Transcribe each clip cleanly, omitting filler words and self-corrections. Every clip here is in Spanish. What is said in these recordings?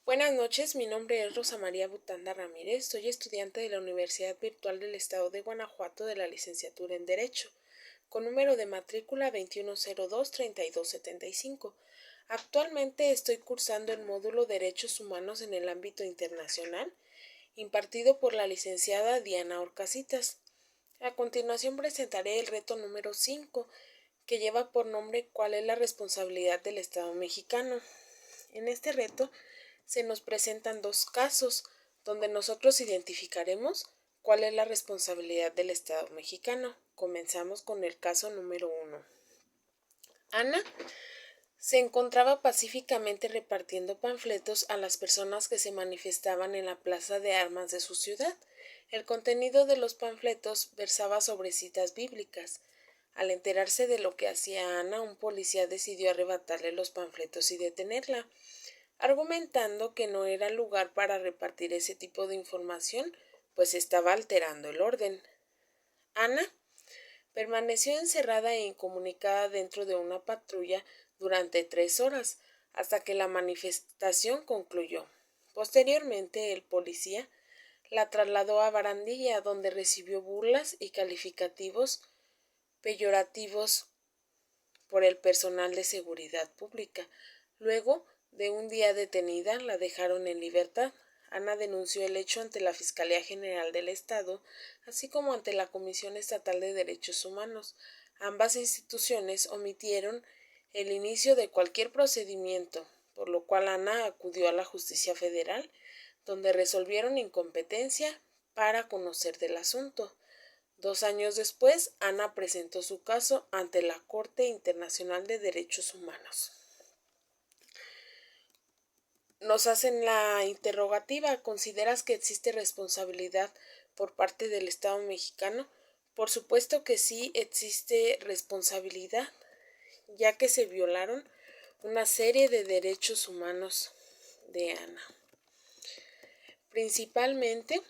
Buenas noches, mi nombre es Rosa María Butanda Ramírez, soy estudiante de la Universidad Virtual del Estado de Guanajuato de la licenciatura en Derecho, con número de matrícula 2102-3275. Actualmente estoy cursando el módulo Derechos Humanos en el ámbito internacional, impartido por la licenciada Diana Orcasitas. A continuación presentaré el reto número 5, que lleva por nombre ¿Cuál es la responsabilidad del Estado mexicano? En este reto se nos presentan dos casos donde nosotros identificaremos cuál es la responsabilidad del Estado mexicano. Comenzamos con el caso número 1. Ana se encontraba pacíficamente repartiendo panfletos a las personas que se manifestaban en la plaza de armas de su ciudad. El contenido de los panfletos versaba sobre citas bíblicas. Al enterarse de lo que hacía Ana, un policía decidió arrebatarle los panfletos y detenerla, argumentando que no era lugar para repartir ese tipo de información, pues estaba alterando el orden. Ana permaneció encerrada e incomunicada dentro de una patrulla durante 3 horas, hasta que la manifestación concluyó. Posteriormente, el policía la trasladó a Barandilla, donde recibió burlas y calificativos peyorativos por el personal de seguridad pública. Luego de un día detenida, la dejaron en libertad. Ana denunció el hecho ante la Fiscalía General del Estado, así como ante la Comisión Estatal de Derechos Humanos. Ambas instituciones omitieron el inicio de cualquier procedimiento, por lo cual Ana acudió a la Justicia Federal, donde resolvieron incompetencia para conocer del asunto. 2 años después, Ana presentó su caso ante la Corte Internacional de Derechos Humanos. Nos hacen la interrogativa: ¿consideras que existe responsabilidad por parte del Estado mexicano? Por supuesto que sí existe responsabilidad, ya que se violaron una serie de derechos humanos de Ana. Principalmente,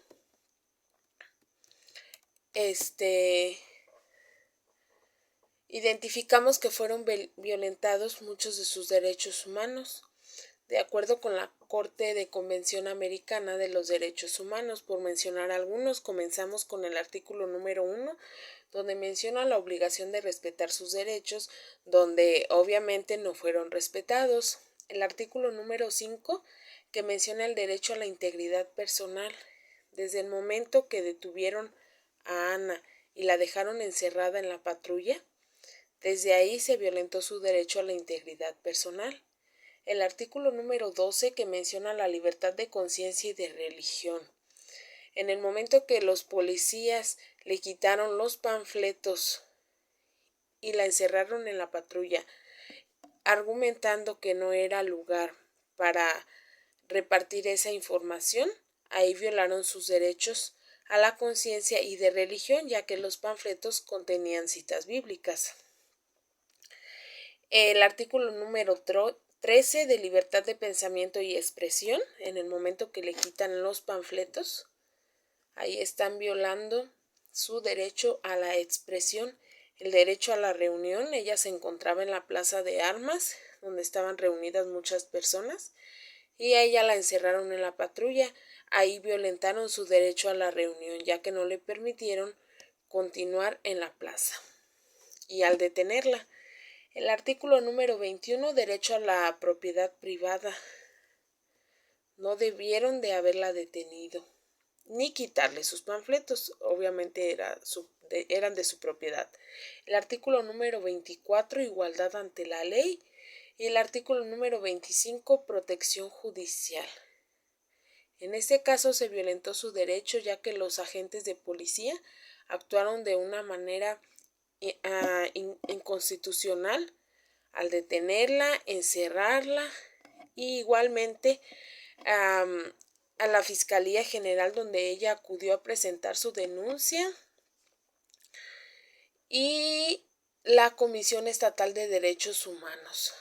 identificamos que fueron violentados muchos de sus derechos humanos, de acuerdo con la Corte de Convención Americana de los Derechos Humanos. Por mencionar algunos, comenzamos con el artículo número 1, donde menciona la obligación de respetar sus derechos, donde obviamente no fueron respetados. El artículo número 5, que menciona el derecho a la integridad personal. Desde el momento que detuvieron a Ana y la dejaron encerrada en la patrulla, desde ahí se violentó su derecho a la integridad personal. El artículo número 12, que menciona la libertad de conciencia y de religión. En el momento que los policías le quitaron los panfletos y la encerraron en la patrulla, argumentando que no era lugar para repartir esa información, ahí violaron sus derechos a la conciencia y de religión, ya que los panfletos contenían citas bíblicas. El artículo número 13, de libertad de pensamiento y expresión, en el momento que le quitan los panfletos, ahí están violando su derecho a la expresión, el derecho a la reunión. Ella se encontraba en la plaza de armas, donde estaban reunidas muchas personas, y a ella la encerraron en la patrulla. Ahí violentaron su derecho a la reunión, ya que no le permitieron continuar en la plaza. Y al detenerla, el artículo número 21, derecho a la propiedad privada. No debieron de haberla detenido, ni quitarle sus panfletos, obviamente eran de su propiedad. El artículo número 24, igualdad ante la ley. Y el artículo número 25, protección judicial. En este caso se violentó su derecho, ya que los agentes de policía actuaron de una manera inconstitucional al detenerla, encerrarla, y igualmente a la Fiscalía General, donde ella acudió a presentar su denuncia, y la Comisión Estatal de Derechos Humanos.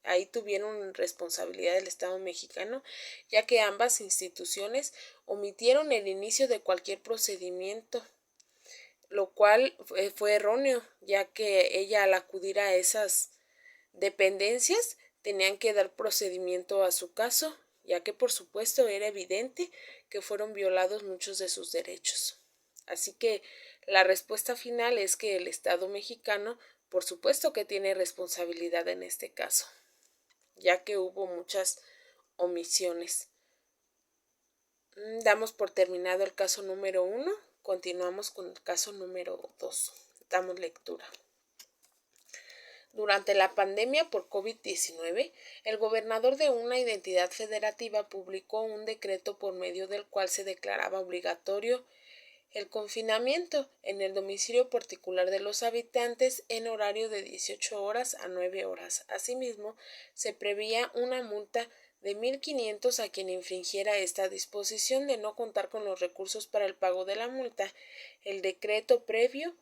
Ahí tuvieron responsabilidad del Estado mexicano, ya que ambas instituciones omitieron el inicio de cualquier procedimiento, lo cual fue erróneo, ya que ella, al acudir a esas dependencias, tenían que dar procedimiento a su caso, ya que por supuesto era evidente que fueron violados muchos de sus derechos. Así que la respuesta final es que el Estado mexicano, por supuesto que tiene responsabilidad en este caso, ya que hubo muchas omisiones. Damos por terminado el caso número 1, continuamos con el caso número 2. Damos lectura. Durante la pandemia por COVID-19, el gobernador de una entidad federativa publicó un decreto por medio del cual se declaraba obligatorio el confinamiento en el domicilio particular de los habitantes en horario de 18 horas a 9 horas. Asimismo, se preveía una multa de 1.500 a quien infringiera esta disposición. De no contar con los recursos para el pago de la multa, el decreto previo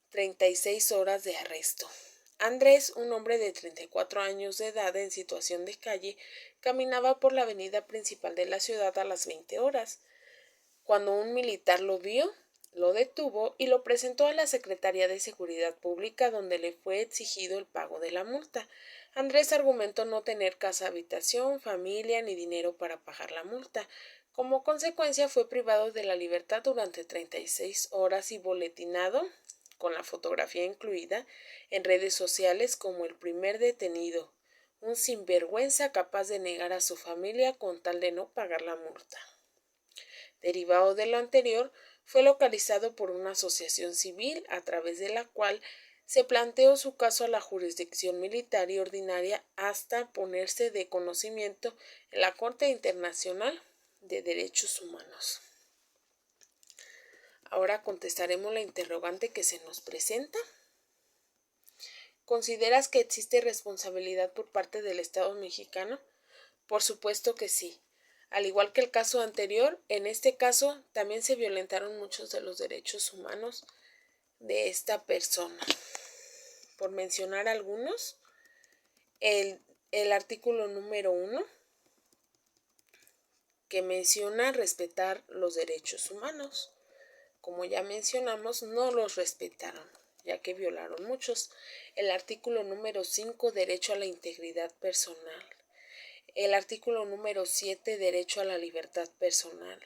36 horas de arresto. Andrés, un hombre de 34 años de edad en situación de calle, caminaba por la avenida principal de la ciudad a las 20 horas. Cuando un militar lo vio, lo detuvo y lo presentó a la Secretaría de Seguridad Pública, donde le fue exigido el pago de la multa. Andrés argumentó no tener casa habitación, familia ni dinero para pagar la multa. Como consecuencia fue privado de la libertad durante 36 horas y boletinado, con la fotografía incluida, en redes sociales como el primer detenido, un sinvergüenza capaz de negar a su familia con tal de no pagar la multa. Derivado de lo anterior, fue localizado por una asociación civil a través de la cual se planteó su caso a la jurisdicción militar y ordinaria hasta ponerse de conocimiento en la Corte Internacional de Derechos Humanos. Ahora contestaremos la interrogante que se nos presenta. ¿Consideras que existe responsabilidad por parte del Estado mexicano? Por supuesto que sí. Al igual que el caso anterior, en este caso también se violentaron muchos de los derechos humanos de esta persona. Por mencionar algunos, el artículo número 1, que menciona respetar los derechos humanos. Como ya mencionamos, no los respetaron, ya que violaron muchos. El artículo número 5, derecho a la integridad personal. El artículo número 7, derecho a la libertad personal.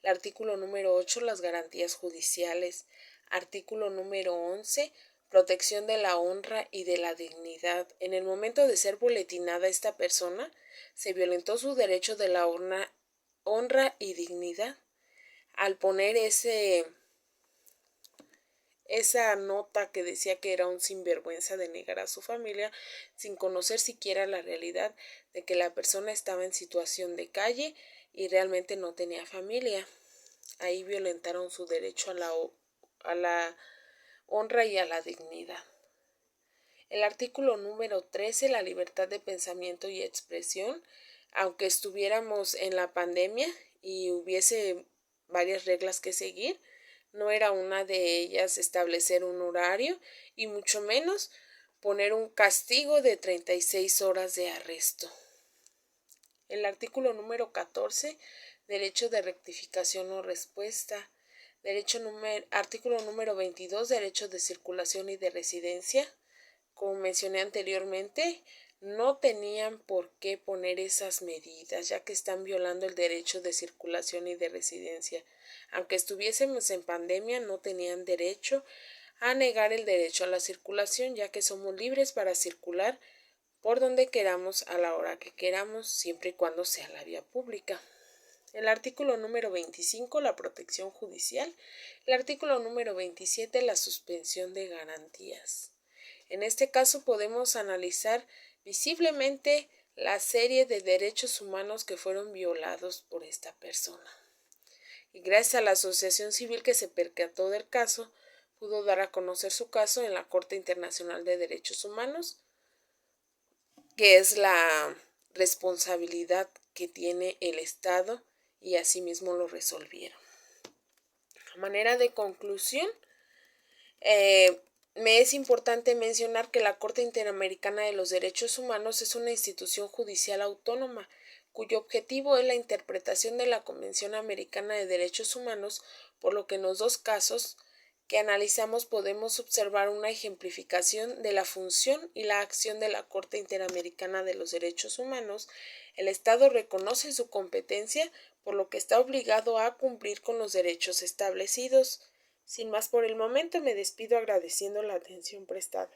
El artículo número 8, las garantías judiciales. Artículo número 11, protección de la honra y de la dignidad. En el momento de ser boletinada esta persona, se violentó su derecho de la honra y dignidad al poner esa nota que decía que era un sinvergüenza de negar a su familia sin conocer siquiera la realidad de que la persona estaba en situación de calle y realmente no tenía familia. Ahí violentaron su derecho a la honra y a la dignidad. El artículo número 13, la libertad de pensamiento y expresión. Aunque estuviéramos en la pandemia y hubiese varias reglas que seguir, no era una de ellas establecer un horario y mucho menos poner un castigo de 36 horas de arresto. El artículo número 14, derecho de rectificación o respuesta. Artículo número 22, derecho de circulación y de residencia. Como mencioné anteriormente, no tenían por qué poner esas medidas, ya que están violando el derecho de circulación y de residencia. Aunque estuviésemos en pandemia, no tenían derecho a negar el derecho a la circulación, ya que somos libres para circular por donde queramos, a la hora que queramos, siempre y cuando sea la vía pública. El artículo número 25, la protección judicial. El artículo número 27, la suspensión de garantías. En este caso podemos analizar visiblemente la serie de derechos humanos que fueron violados por esta persona. Y gracias a la asociación civil que se percató del caso, pudo dar a conocer su caso en la Corte Internacional de Derechos Humanos, que es la responsabilidad que tiene el Estado, y asimismo lo resolvieron. A manera de conclusión, me es importante mencionar que la Corte Interamericana de los Derechos Humanos es una institución judicial autónoma, cuyo objetivo es la interpretación de la Convención Americana de Derechos Humanos, por lo que en los dos casos que analizamos podemos observar una ejemplificación de la función y la acción de la Corte Interamericana de los Derechos Humanos El Estado reconoce su competencia, por lo que está obligado a cumplir con los derechos establecidos. Sin más por el momento, me despido agradeciendo la atención prestada.